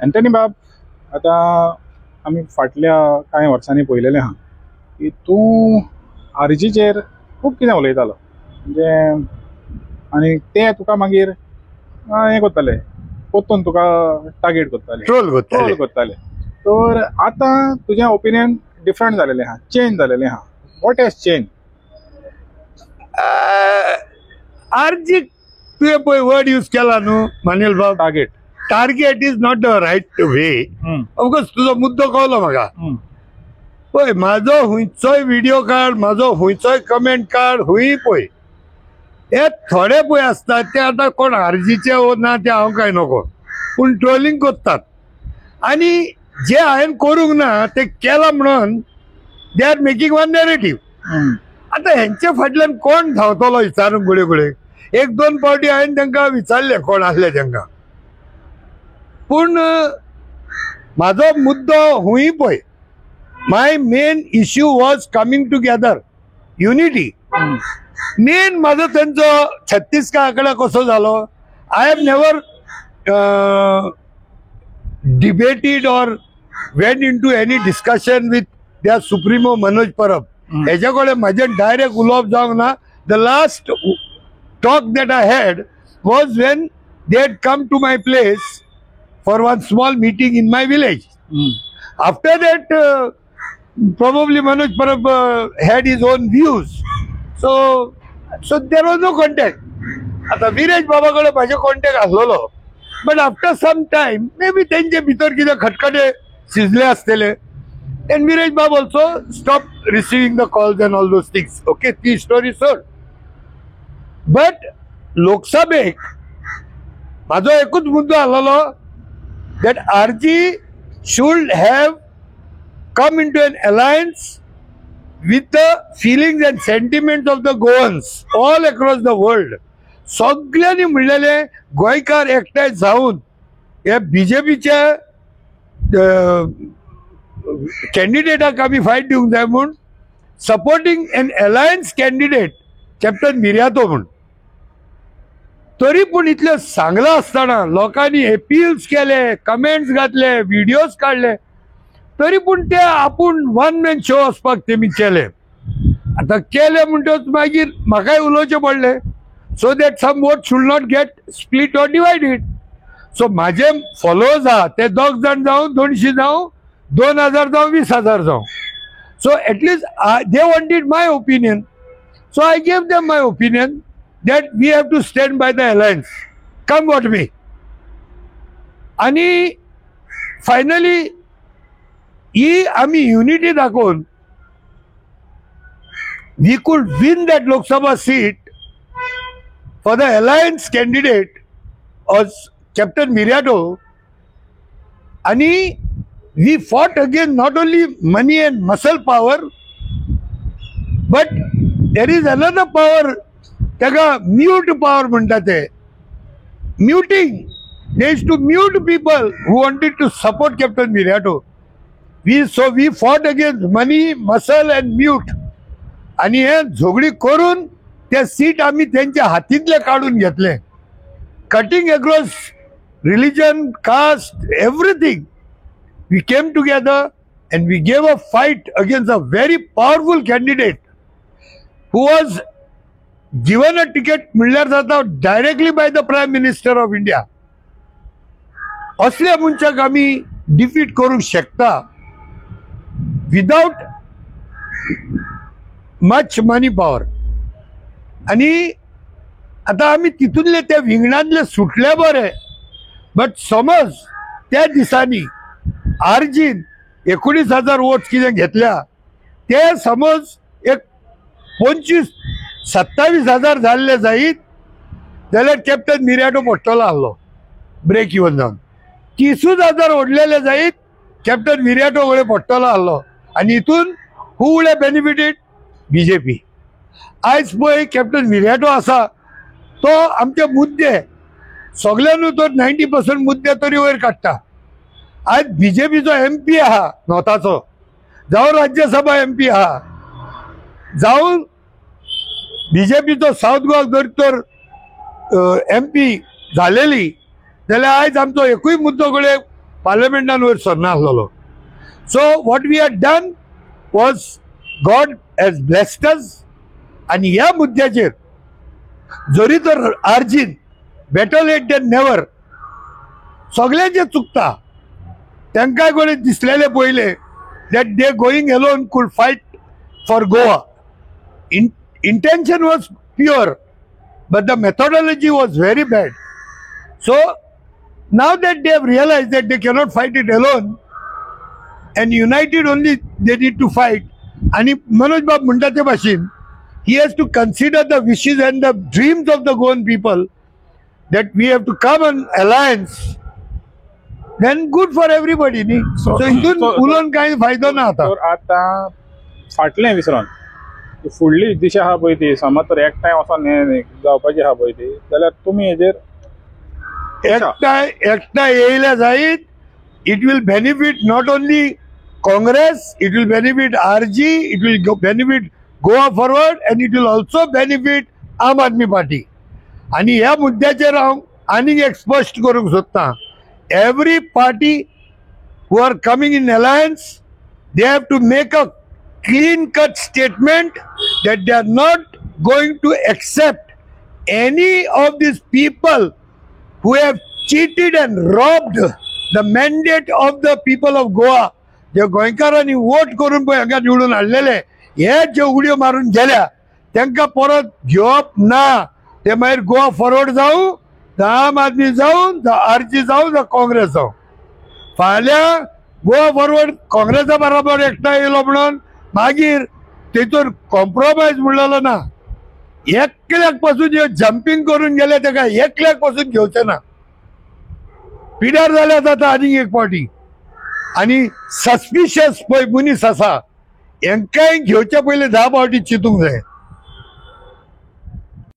Antony बाब, आता आम्ही फाटल्या कांय वर्सांनी पळयलेलें आहा की तूं आरजीचेर खूब कितें उलयतालो म्हणजे आनी ते तुका मागीर हें करताले, परतून तुका टार्गेट करताले, ट्रोल करताले. तर आतां तुजें ओपिनियन डिफरंट जालेलें आहा, चेंज जालेलें आहा. What has change? आरजी तुवें पळय वर्ड यूज केला न्हू मानेल बाब, target is not the right way. Of course तुजो मुद्दो कळलो म्हाका. पळय म्हाजो हुंयचोय व्हिडिओ काड, म्हाजो हुंयचोय कमेंट काड, हुंय पळय हे थोडे पळय आसतात ते आतां कोण आरजीचे वो ना ते हांव काय नको, पूण ट्रोलिंग करतात. आनी जे हांवें करूंक ना ते केला म्हणून they are making one narrative. आता हेंचे फाटल्यान कोण धांवतलो विचारूंक गुळे गुळे. एक दोन फावटी हांवें तांकां विचारले कोण आसले तांकां, पूण म्हाजो मुद्दो हुंय पळय my main issue was coming together, unity. Main म्हाजो तेंचो छत्तीसगडाकडे कसो जालो. I have never debated or went into any discussion with their supremo Manoj Parab. हेच्या कडेन म्हाजें डायरेक्ट उलोवप जावंक ना. The last talk that I had was when they had come to my place for one small meeting in my village. After that, probably Manoj Parab had his own views. So there was no contact. आता विरेश बाबाकडे म्हाजे contact आसलोलो, but after some time may be तेंचे भितर कितें खटखटे शिजले आसतले. And Viresh Bab also stop receiving the calls and all those things. Okay, ती स्टोरी सोड. बट लोकसभेक म्हाजो एकूच मुद्दो आसलोलो that RG should have come into an alliance with the feelings and sentiments of the Goans all across the world. सगळ्यांनी म्हणलेले गोंयकार एकठांय जावन हे बीजेपीच्या कॅन्डिडेटाक आमी फायट दिवंक जाय म्हूण supporting an alliance candidate captain मिर्यातो म्हूण. तरी पूण इतलें सांगलां आसतना लोकांनी एपिल्स केले, कमेंट्स घातले, व्हिडिओज काडले, तरी पूण ते आपूण वन मॅन शो वचपाक तेमी केले. आतां केले म्हणटच मागीर म्हाकाय उलोवचें पडलें, so that some vote should not get split or divided. So माझे फॉलोअर्स आहा ते 10 जण जावं, 200 जावं, 2000 जावं, 20,000 जावं. So at least they wanted my opinion. So I gave them my opinion that we have to stand by the alliance, come what may. आणि finally ही आम्ही युनिटी दाखवून we could win that Lok Sabha seat for the alliance candidate was Captain Miriato. And we fought against not only money and muscle power, but there is another power, taga mute power म्हणतात ते. Muting. They used to mute people who wanted to support Captain Miriato. We fought against money, muscle and mute. आणि हे झगडी करून ते seat आम्ही त्यांच्या हातीतले काढून घेतले. Cutting across religion, caste, everything. We came together and we gave a fight against a very powerful candidate who was given a ticket म्हणल्यार जाता directly by the prime minister of India. असल्या मनशाक आम्ही डिफीट करूंक शकता without much मनी power. आणि आता आम्ही तिथूनले त्या विंगणातले सुटले बरे, बट समज त्या दिसांनी आरजीन 19,000 वोट्स कितें घेतल्या ते समज एक 25-27,000 जाल्ले जायत जाल्यार कॅप्टन मिर्याटो पडटलो आसलो ब्रेक इवन जावन. 30,000 ओडलेले जायत कॅप्टन मिर्याटो वळे पडटलो आसलो. आणि हितून हू वुड हॅव बेनिफिटेड? बीजेपी. आयज पळय कॅप्टन मिर्याटो आसा तो आमचे मुद्दे सगळ्यांनी तर 90% मुद्दे तरी वयर काडटा. आज बीजेपीचो MP आहा नॉर्थाचो, जावं राज्यसभा MP आहा, जावं बीजेपीचो साऊथ गोवा जर तर MP झालेली जाल्यार आयज आमचो एकूय मुद्दो कडेन पार्लमेंटान वयर सरना आसलेलो. So what we had done was God has blessed us. आणि ह्या मुद्द्याचेर जरी तर आर्जीन बेटर लेट दॅन नेवर सगळ्यांचे चुकता. तांकां कडेन दिसलेले पयले that they going alone could fight for Goa. Intention was pure, but the methodology was very bad. So now that they have realized that they cannot fight it alone and united only they need to fight. And Manoj Bab म्हणटा ते भाशेन he has to consider the wishes and the dreams of the Goan people that we have to come on alliance. Then good for everybody नी. So हितून उलोवन कांय फायदो ना आता. तर आतां फाटलें विसरोन फुडली दिशा आहा पळय ती समज तर एकठांय वचोन हें जावपाची आहा पळय ती जाल्यार तुमी हेजेर एकठांय येयल्या जायत. It will benefit not only Congress, it will benefit RG, it will benefit Goa Forward and it will also benefit Aam Aadmi party. आणि ह्या मुद्द्याचेर हांव आनीक एक स्पश्ट करूंक सोदतां. Every party who are coming in alliance, they have to make a clean-cut statement that they are not going to accept any of these people who have cheated and robbed the mandate of the people of Goa. जे गोंयकारांनी vote करून पळय हांगा निवडून हाडलेले हे जे उडयो मारून गेल्या तांकां परत घेवप ना. ते मागीर गोवा फॉरवर्ड जावं, आम आदमी जाऊन आरजी जाऊन काँग्रेस जावं. फाल्यां गोवा फॉरवर्ड काँग्रेसा बरोबर एकठांय येयलो म्हणून मागीर तेतून कॉम्प्रोमायज म्हणलेलो ना. एकल्याक पासून जे जम्पिंग करून गेले ताका एकल्याक पासून घेवचे ना. पिड्यार जाल्या जाता आनीक एक पावटी. आणि सस्पिशियस पळय मनीस आसा हांकांय घेवचे पयलीं 10 पावटी चिंतूंक जाय.